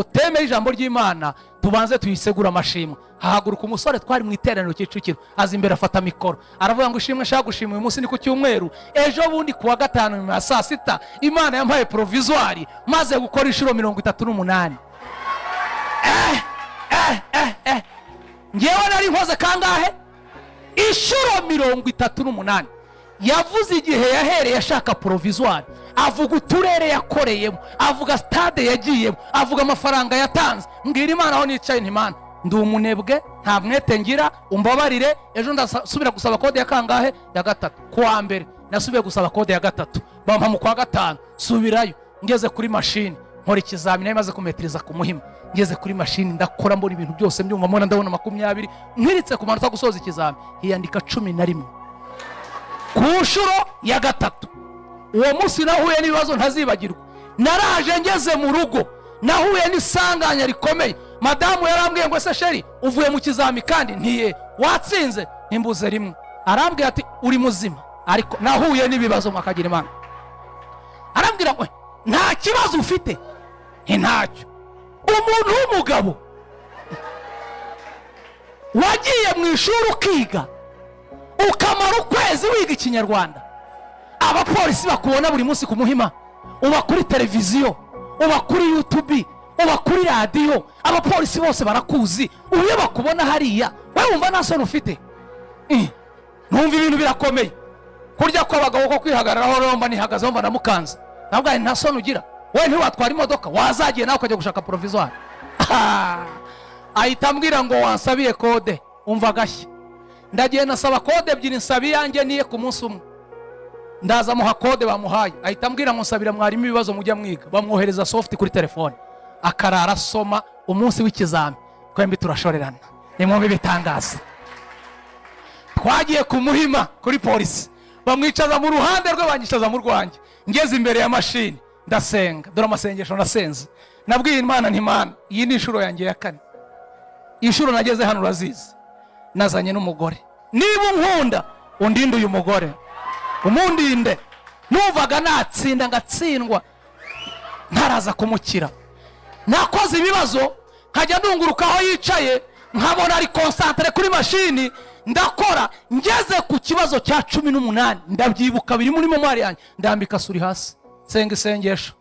teme ijambo ry'Imana tubanze tuyisegura amashimwe. Hahaguruka umusore twari mu iteraniro Kicukiro aza imbere afata mikoro aravuga ngo ishimwe nshaka gushima uyu munsi ni ku cyumweru, ejo bundi kuwa gatanu nyuma ya saa sita Imana yampaye provisoire maze gukora inshuro 38. Ngewe nari nkoze kangahe? Inshuro 38. Yavuze igihe yahereye ashaka provisoire, avuga uturere yakoreyemo, avuga stade yagiyemo, avuga amafaranga yatanze. Mbwira Imana aho nicaye nti Imana ndi umunebwe nta mwete ngira, umbabarire. Ejo ndasubira gusaba kode ya kangahe? Ya gatatu. Kuwa mbere nasubiye gusaba kode ya gatatu, bampa mu kwa gatanu subirayo. Ngeze kuri machine nkora ikizamini maze kumetriza ku Muhima. Ngeze kuri machine ndakora mbona ibintu byose mbyumva mbona ndabona 20. Nkiritse ku manota gusoza ikizamini hiyandika 11 ku nshuro ya gatatu. Uwo munsi nahuye n'ibibazo ntazibagirwa. Naraje ngeze mu rugo nahuye n'isanganya rikomeye. Madamu yarambwiye ngo se sheri uvuye mu kizami kandi ntiye watsinze? Imbuze rimwe. Arambwiye ati uri muzima, ariko nahuye n'ibibazo mwakagira Imana. Arambwira ngo nta kibazo ufite? Ntacyo. Umuntu w'umugabo wagiye mu ishuri ukiga ukamara ukwezi wiga Ikinyarwanda, abapolisi bakubona buri munsi ku Muhima, uba kuri televiziyo, uba kuri YouTube, uba kuri radio, abapolisi bose barakuzi, uye bakubona hariya wewe wumva nta soni ufite? Numva ibintu birakomeye. Kurya ko abagabo ko kwihagararaho romba nihagaze mba namukanze. Ntabwo ari nta soni ugira. Wewe ntiwatwara imodoka wazagiye nawe ukajya gushaka provisoire. Ahita ambwira ngo wansabiye kode. Umva gashya. Ndagiye nasaba kode ebyiri nsabi yanjye niye ku munsi umwe. Ndaza muha kode bamuhaye. Ahita ambwira ngo nsabira mwarimu ibibazo mujya mwiga. Bamwohereza soft kuri telefone. Akarara soma umunsi w'ikizami. Kwembi turashorerana. Nimwumve bitangaza. Twagiye ku Muhima kuri polisi. Bamwicaza mu ruhande rwe bangishaza mu rwanjye. Ngeze imbere ya machine ndasenga. Dore amasengesho nasenze. Nabwiye Imana nti Imana iyi ni inshuro yanjye ya 4. Inshuro nageze hano urazizi. Nazanye n'umugore. Niba unkunda undinde uyu mugore. Umundinde. Nuvaga natsinda ngatsindwa ntaraza kumukira. Nakoze ibibazo nkajya ndunguruka aho yicaye nkabona ari concentré kuri machine ndakora. Ngeze ku kibazo cya 18 ndabyibuka biri muri memoire yanjye, ndambika suri hasi senga isengesho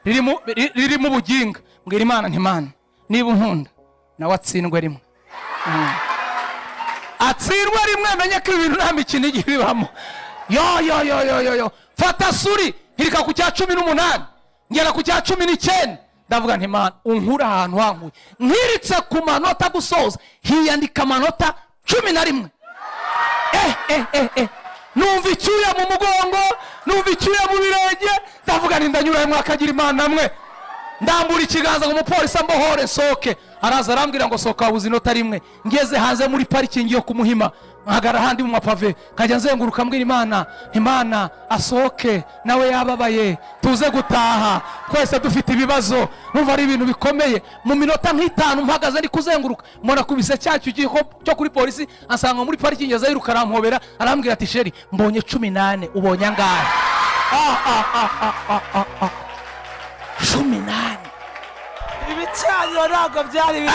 riri mu buginga. Mbwira Imana nti Imana niba unkunda na watsindwe rimwe. Atsindwe rimwe menye ko ibintu nta mikino igibibamo. Yo fata suri hirika ku cya 18 ngera ku cya 19. Ndavuga nti Imana unkura ahantu hankuye. Nkiritse ku manota gusoza hiyandika amanota 11. Numva icyuya mu mugongo, numva icyuya mu birenge. Ndavuga nti ndanyura mwakagira Imana mwe. Ndambura ikiganza ngo umupolisi ambohore soke. Araza arambwira ngo soka ubuzi inota rimwe. Ngeze hanze muri parking yo ku Muhima nkagara handi mu mapave kajya nzenguruka mbwira Imana, Imana asoke nawe yababaye tuze gutaha twese dufite ibibazo. Numva ari ibintu bikomeye. Mu minota nk'itanu mpagaze ndi kuzenguruka mbona kubise cyacu cyo kuri polisi asanga muri parking yaza yiruka arampobera arambwira ati sheri mbonye 18 ubonye angahe? 18. Ibicyanyo ntabwo byari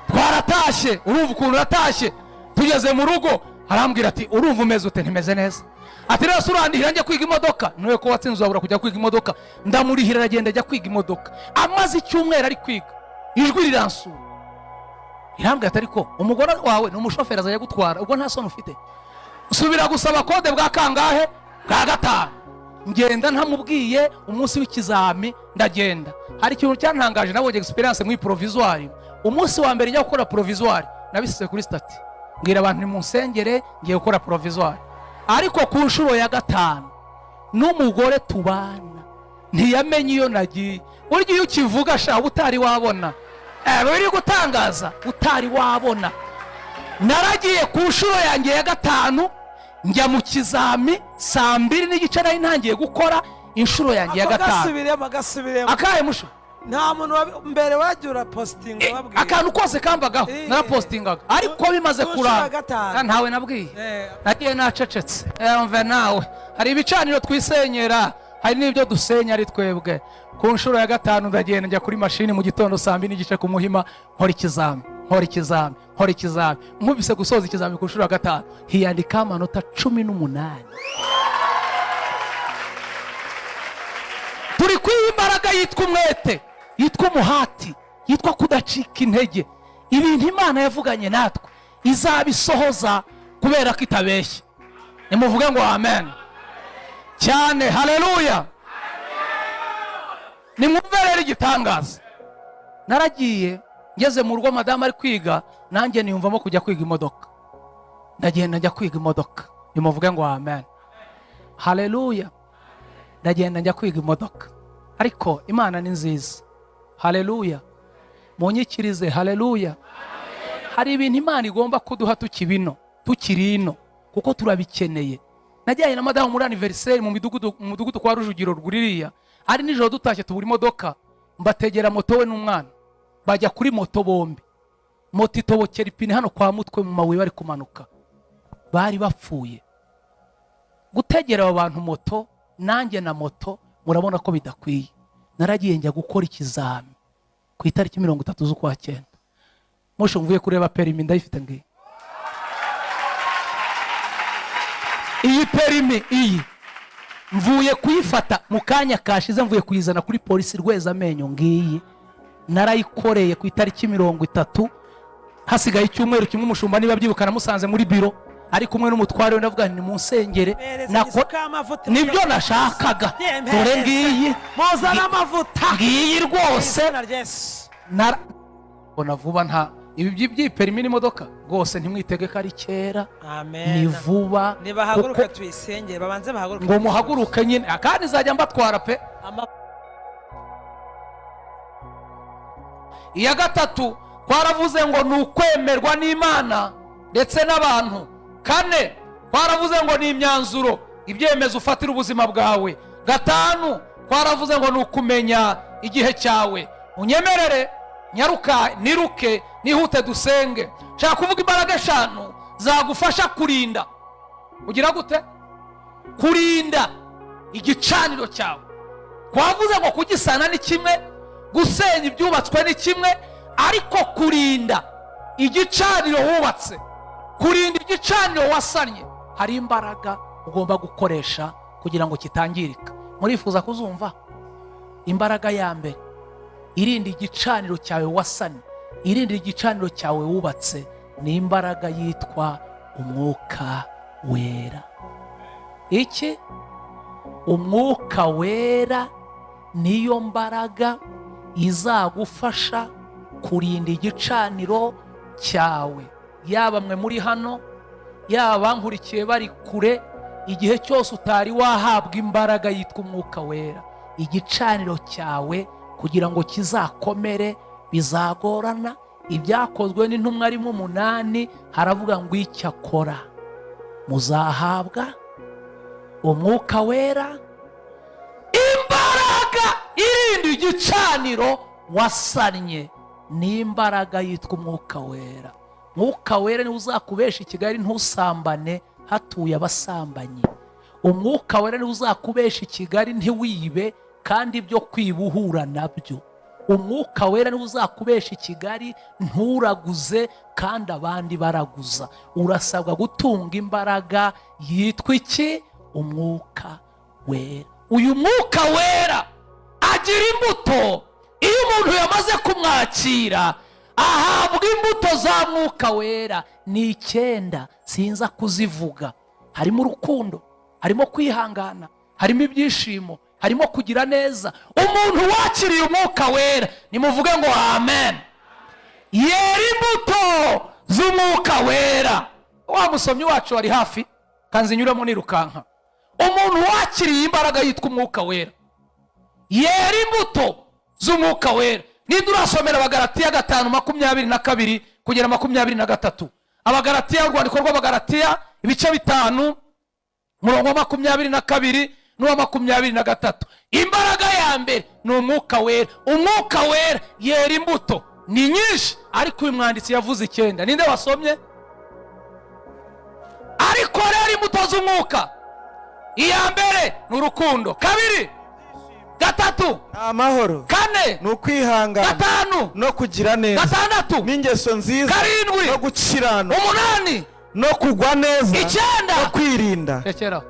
Twaratashe. Urumva ukuntu ratashye. Tugeze mu rugo arambwira ati urumva umeze ute? Ntimeze neza. Ati rero surandihira njye kwiga imodoka. Niwe ko watsinze uzabura kujya kwiga imodoka. Ndamurihira aragenda ajya kwiga imodoka. Amaze icyumweru ari kwiga. Ijwi riransura. Irambwira ati ariko umugore wawe ni umushoferi azajya gutwara ubwo nta soni ufite? Usubira gusaba kode bwa kangahe? Bwa gatanu. Ngenda ntamubwiye umunsi w'ikizami ndagenda. Hari ikintu cyantangaje nabonye experience muri provisoire. Umunsi wa mbere njya gukora provisoire nabisize kuri stati. Ngira abantu ni munsengere ngiye gukora provisoire. Ariko ku nshuro ya gatanu n'umugore tubana ntiyamenye iyo nagiye. Uryo ukivuga sha utari wabona. Biri gutangaza utari wabona. Naragiye ku nshuro yanjye ya gatanu njya mu kizami saa 2 n'igice nari ntangiye gukora inshuro yanjye ya gatanu. Akaye musho nta muntu mbere wagira posting wabwiye akantu kose kambagaho narapostingaga ariko bimaze kurara ntawe nabwiye nagiye nacecetse. Mve nawe hari ibicaniro twisenyera hari n'ibyo dusenya ari twebwe. Ku nshuro ya gatanu ndagenda njya kuri mashini mu gitondo 2:30 ku Muhima, nkora ikizami. Nkubise gusoza ikizami ku nshuro ya gatanu, hiyandika amanota 18. Turi kwimbaraga yitwa umwete, yitwa umuhati, yitwa kudacika intege. Ibintu Imana yavuganye natwe izabisohoza kubera ko itabeshye. Nimuvuge ngo amen cyane. Haleluya. Nimwumvere igitangaza. Naragiye ngeze mu rugo, madamu ari kwiga, nanjye niyumvamo kujya kwiga imodoka. Ndagenda njya kwiga imodoka. Nimuvuge ngo amen. Haleluya. Ndagenda njya kwiga imodoka. Ariko Imana ni nziza. Haleluya. Munyikirize. Haleluya. Hari ibintu Imana igomba kuduha tukiri ino kuko turabikeneye. Najyanye na madamu muri anniversaire mu mudugudu kwa Rujugiro rwuririya. Ari nijoro dutashye tubura imodoka, mbategera moto we n'umwana. Bajya kuri moto bombi. Moto itobokera ipine hano kwa mutwe mu mabuye bari kumanuka. Bari bapfuye. Gutegera abo bantu moto, nanjye na moto, murabona ko bidakwiye. Naragiye njya gukora ikizami ku itariki 30 z'ukwa 9. Musho mvuye kureba perimi ndayifite ngiye. Iyi perimi iyi mvuye kuyifata mu kanya kashize, mvuye kuyizana kuri polisi Rweza amenyo ngiyi. Narayikoreye ku itariki 30, hasigaye icyumweru kimwe. Umushumba niba byibukana musanze muri biro ari kumwe n'umutware we, ndavuga ni munsengere nibyo nashakaga. Dore ngiyi muzana amavuta ngiyi rwose. Bona vuba nta ibi by'iperimi n'imodoka rwose ntimwitege ko ari kera. Amen. Ni vuba. Nibahaguruka tuyisengere, babanze bahaguruka. Ngo muhaguruke nyine, kandi nzajya mbatwara pe. Iya gatatu twaravuze ngo ni ukwemerwa n'Imana ndetse n'abantu. 4 twaravuze ngo ni imyanzuro, ibyemezo ufatira ubuzima bwawe. 5 twaravuze ngo ni ukumenya igihe cyawe. Unyemerere nyaruka niruke nihute dusenge. Nshaka kuvuga imbaraga 5 zagufasha kurinda. Ugira gute? Kurinda igicaniro cyawe. Twavuze ngo kugisana ni kimwe, gusenya ibyubatswe ni kimwe, ariko kurinda igicaniro wubatse, kurinda igicaniro wasanye, hari imbaraga ugomba gukoresha kugira ngo kitangirika. Murifuza kuzumva? Imbaraga ya mbere irinda igicaniro cyawe wasanye, irinda igicaniro cyawe wubatse, ni imbaraga yitwa Umwuka Wera. Iki? Umwuka Wera niyo mbaraga izagufasha kurinda igicaniro cyawe. Yaba mwe muri hano, yaba bankurikiye bari kure, igihe cyose utari wahabwa imbaraga yitwa Umwuka Wera, igicaniro cyawe kugira ngo kizakomere bizagorana. Ibyakozwe n'intumwa 8 haravuga ngo icyakora muzahabwa Umwuka Wera, imbaraga irinda igicaniro wasanye, ni imbaraga yitwa Umwuka Wera. Umwuka Wera ni uzakubesha i Kigali ntusambane hatuye abasambanyi. Umwuka Wera ni uzakubesha i Kigali ntiwibe kandi ibyo kwibuhura nabyo. Umwuka Wera ni uzakubesha i Kigali nturaguze kandi abandi baraguza. Urasabwa gutunga imbaraga yitwa iki? Umwuka Wera. Uyu Mwuka Wera agira imbuto. Iyo umuntu yamaze kumwakira ahabwa imbuto za Mwuka Wera. Ni 9, sinza kuzivuga. Harimo urukundo, harimo kwihangana, harimo ibyishimo, harimo kugira neza. Umuntu wakiriye Umwuka Wera, nimuvuge ngo amen, yera imbuto z'Umwuka Wera. Wa musomyi wacu ari hafi kanzinyuramo nirukanka. Umuntu wakiriye imbaraga yitwa Umwuka Wera, yera imbuto z'Umwuka Wera. Nidurasomera Abagalatiya 5:22 kugera 23. Abagalatiya, urwandiko rw'Abagalatiya ibice 5 umurongo wa 22 n'uwa 23. Imbaraga ya mbere ni Umwuka Wera. Umwuka Wera yera imbuto ni nyinshi, ariko uyu mwanditsi yavuze 9. Ninde wasomye? Ariko rero imbuto z'Umwuka iya mbere ni urukundo, kabiri, gatatu, amahoro, kane, ni ukwihangana, gatanu, no kugira neza, gatandatu, n'ingeso nziza, karindwi, no gukiranuka, umunani, no kugwa neza, icyenda, no kwirinda. rekeraho.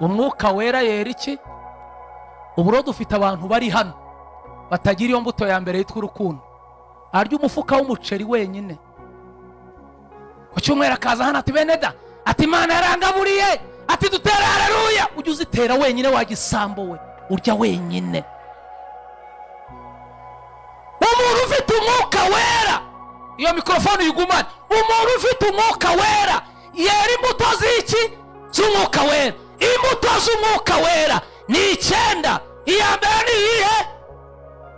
Umwuka wera yera iki? Uburo dufite abantu bari hano batagira iyo mbuto ya mbere yitwa urukundo. Arya umufuka w'umuceri wenyine, ku cyumweru akaza hano ati beneda, ati Imana yarangaburiye, ati dutera haleluya. Ujye uzitera wenyine, wagisambo we, urya wenyine. Umuntu ufite umwuka wera, iyo mikrofone yigumane, umuntu ufite umwuka wera yera imbuto z'iki? Z'umwuka wera. Imbuto z'umwuka wera ni 9. Iya mbere ni iyihe?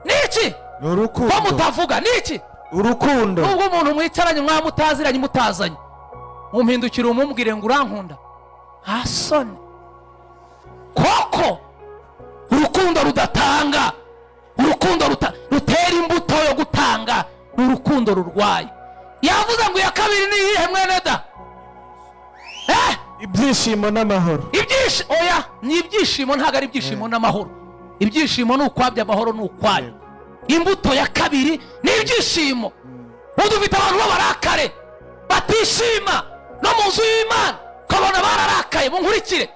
Niki? Urukundo. Ko mutavuga niki? Urukundo. Ubwo umuntu mwicaranye mwamutaziranye mutazanye, mumpindukira umubwire ngo urankunda, hasone koko. Urukundo rudatanga, urukundo rutera imbuto yo gutanga, urukundo rurwaye. Yavuze ngo iya kabiri ni iyihe mwene da? Ibyishimo n'amahoro. Ibyishimo oya, ni ibyishimo, ntago ari ibyishimo n'amahoro. Ibyishimo ni ukwabya, amahoro ni ukwayo. Imbuto ya kabiri ni ibyishimo. Udufite abantu b'abarakare batishima no mu nzu y'Imana, kabona bararakaye, munkurikire,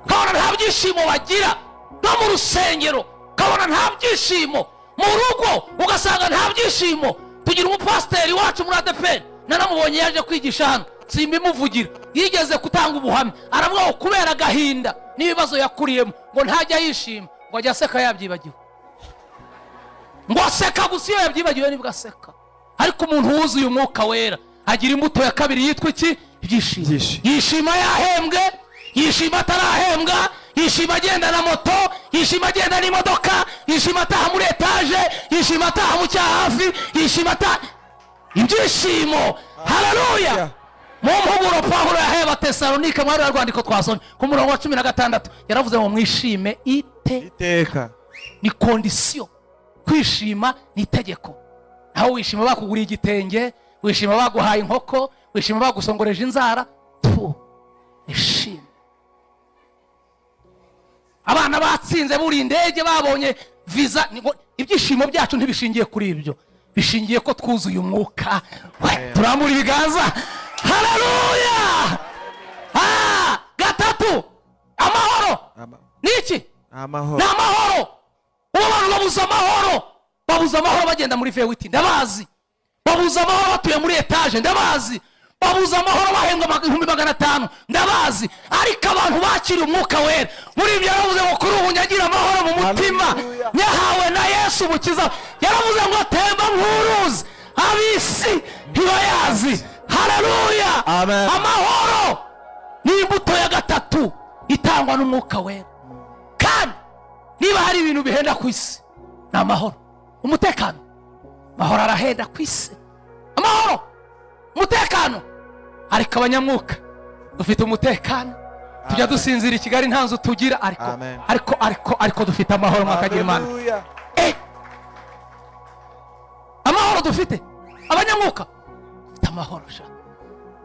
kabona nta byishimo bagira. No mu rusengero kabona nta byishimo, mu rugo ugasanga nta byishimo. Tugira umupasiteri wacu muri ADEPR, naramubonye yaje kwigisha hano, simbimuvugira, yigeze kutanga ubuhamya, aravuga ngo kubera agahinda n'ibibazo yakuriyemo ngo ntajya yishima, ngo ajya aseka yabyibagiwe. Ngo aseka gusa iyo yabyibagiwe nibwo aseka. Ariko umuntu wuzuye umwuka wera agira imbuto ya kabiri yitwa iki? Ibyishimo. Yishima yahembwe, yishima atarahembwa, yishima agenda na moto, yishima agenda n'imodoka, yishima ataha muri etaje, yishima ataha mu cyahafi, yishima ibyishimo. Haleluya. Mu mpuguro Pawulo yahaye Abatesalonike muri rwandiko twasomye ku murongo wa 16 yaravuze ngo mwishime iteka. Ni condition. Kwishima ni itegeko. Aho wishima bakuguriye igitenge, wishima baguhaye inkoko, wishima bagusongoreje inzara, ishima. Abana batsinze buri indege babonye visa, ibyishimo byacu ntibishingiye kuri ibyo, bishingiye ko twuzuye umwuka. Turamura ibiganza. Haleluya. Gatatu, amahoro. Niki? Amahoro. N'amahoro. Abantu babuza amahoro, babuza amahoro bagenda muri V8, ndabazi. Babuza amahoro batuye muri etage, ndabazi. Babuza amahoro bahembwa 1500, ndabazi. Ariko abantu bakiri umwuka wera, muri ibyo yaravuze ngo kuri ubu nyagira amahoro mu mutima, nyahawe na Yesu umukiza. Yaravuze ngo temba nk'uruzi, abisi ntibayazi. Haleluya. Amahoro ni imbuto ya gatatu itangwa n'umwuka wera. Kandi niba hari ibintu bihenda ku isi, ni amahoro. Umutekano, amahoro arahenda ku isi. Amahoro, umutekano. Ariko abanyamwuka dufite umutekano, tujya dusinzira i Kigali nta nzu tugira, ariko dufite amahoro mwakagira Imana. Amahoro dufite abanyamwuka, dufite amahoro sha.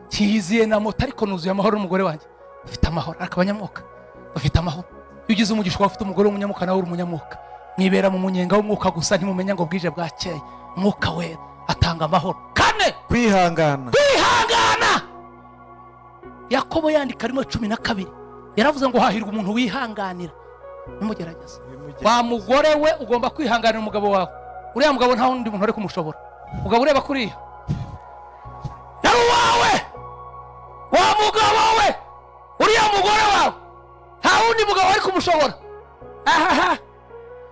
Kiziye na moto ariko nuzuye amahoro n'umugore wanjye, dufite amahoro. Ariko abanyamwuka dufite amahoro. Ugize umugisha ufite umugore w'umunyamwuka nawe uri umunyamuka, mwibera mu munyenga w'umwuka gusa, ntimumenya ngo bwije bwakeye. Umwuka wera atanga amahoro. Kane, kwihangana. Kwihangana. Yakobo yandika rimwe 12 yaravuze ngo hahirwa umuntu wihanganira n'umugerageza. Wa mugore we ugomba kwihanganira umugabo wawe. Uriya mugabo nta wundi muntu ari kumushobora. Ugabo ureba kuriya yari wawe, wa mugabo we, uriya mugore wawe nta wundi mugabo ari kumushobora.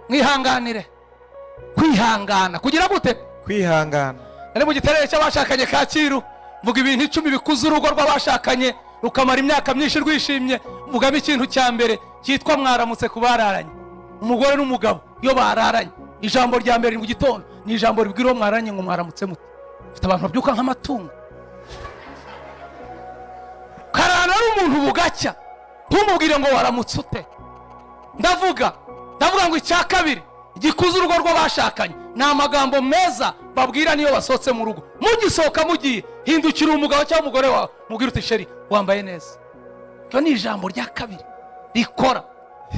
Mwihanganire. Kwihangana kugira gute? Kwihangana. Ari mu giterere cy'abashakanye Kacyiru, mvuga ibintu 10 bikuza urugo rw'abashakanye rukamara imyaka myinshi rwishimye. Mvugamo ikintu cya mbere cyitwa mwaramutse kubararanye. Umugore n'umugabo iyo bararanye, ijambo rya mbere mu gitondo ni ijambo ribwira mwaranye ngo mwaramutse mute. Ufite abantu babyuka nk'amatungo. Karana n'umuntu bugacya, ntumubwire ngo waramutse ute. Ndavuga ngo icya kabiri gikuza urugo rw'abashakanye ni amagambo meza babwira niyo basohotse mu rugo. Mugisohoka mugiye hindukira umugabo cyangwa umugore wawe, mubwira uti sheri wambaye neza. Iryo ni ijambo rya kabiri rikora.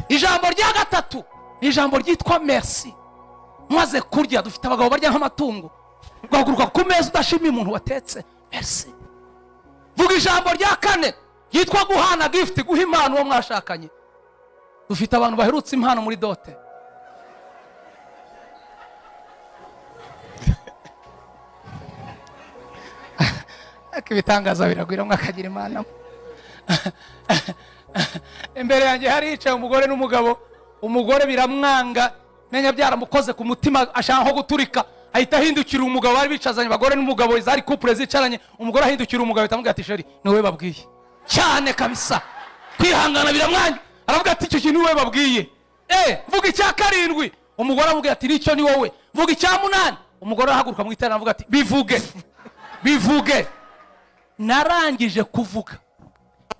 Ijambo rya gatatu ni ijambo ryitwa merci. Maze kurya, dufite abagabo barya nk'amatungo, ugahaguruka ku meza udashimiye umuntu watetse, merci. Vuga ijambo rya kane ryitwa guhana gift, guha impano uwo mwashakanye. Dufite abantu baherutse impano muri dote. Akibitangaza biragwira mwakagira imana. Imbere yanjye hari yicaye umugore n'umugabo. Umugore biramwanga, menya byaramukoze ku mutima, ashaka nko guturika. Ahita ahindukira umugabo, bari bicazanye abagore n'umugabo, zari couple zicaranye. Umugore ahindukira umugabo bitamubwira ati sheri niwe babwiye. Cyane kabisa kwihangana biramwanga. Aravuga ati icyo kintu niwe babwiye. Vuga icya karindwi. Umugore amubwira ati nicyo ni wowe. Vuga icya munani. Umugore ahaguruka mu iterana avuga ati bivuge. Bivuge. Narangije kuvuga,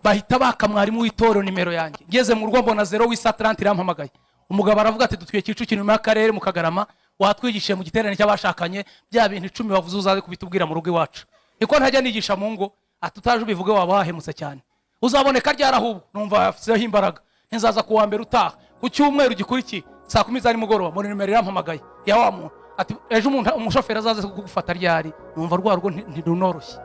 bahita baka mwarimu w'itoro nimero yanjye. Ngeze mu rugo mbona 0 w'isa 30 irampamagaye. Umugabo aravuga ati dutwiye Kicukiro nyuma y'akarere mu Kagarama, watwigishiye mu giterane cy'abashakanye bya bintu 10 wavuze uzaze kubitubwira mu rugo iwacu. Niko ntajya nigisha mu ngo, atutaje ubivuge waba wahemutse cyane. Uzaboneka ryarahubwo, numva afiteho imbaraga. Nzaza kuwa mbere utaha, ku cyumweru gikurikiye saa 10 za nimugoroba muri nimero irampamagaye ya wa muntu. Ati ejo umushoferi azaze kugufata ryari. Numva rwa rugo ntidunoroshye.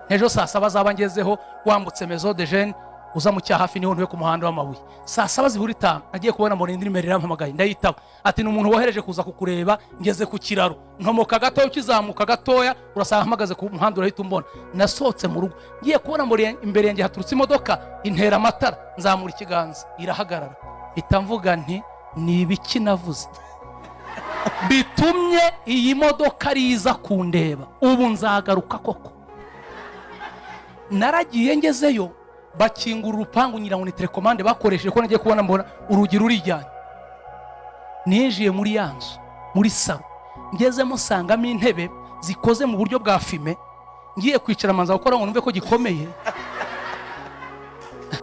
Ejo saa 7 zabangezeho wambutse Maison de Jeunes uza mu cyahafi niho ntwe ku muhanda w'amabuye. Saa 7 ziburi 5 nagiye kubona muri nimero irampamagaye, ndayitaba. Ati ni umuntu wohereje kuza kukureba, ngeze ku kiraro ntomoka gatoya ukizamuka gatoya urasanga hamagaze ku muhanda urahita umbona. Nasohotse mu rugo ngiye kubona muri imbere yanjye haturutse imodoka intera amatara, nzamura ikiganza irahagarara. Itamvuga nti ni ibiki navuze bitumye iyi modoka riza kundeba, ubu nzagaruka koko. Naragiye ngezeyo bakingura urupangu ngira ngo ni telecommande bakoresheje ko nagiye kubona mbona urugi rurijyanye. Ninjiye muri yanzu muri salo, ngezemo sangamo intebe zikoze mu buryo bwa fime, ngiye kwicara manza gukora ngo numve ko gikomeye.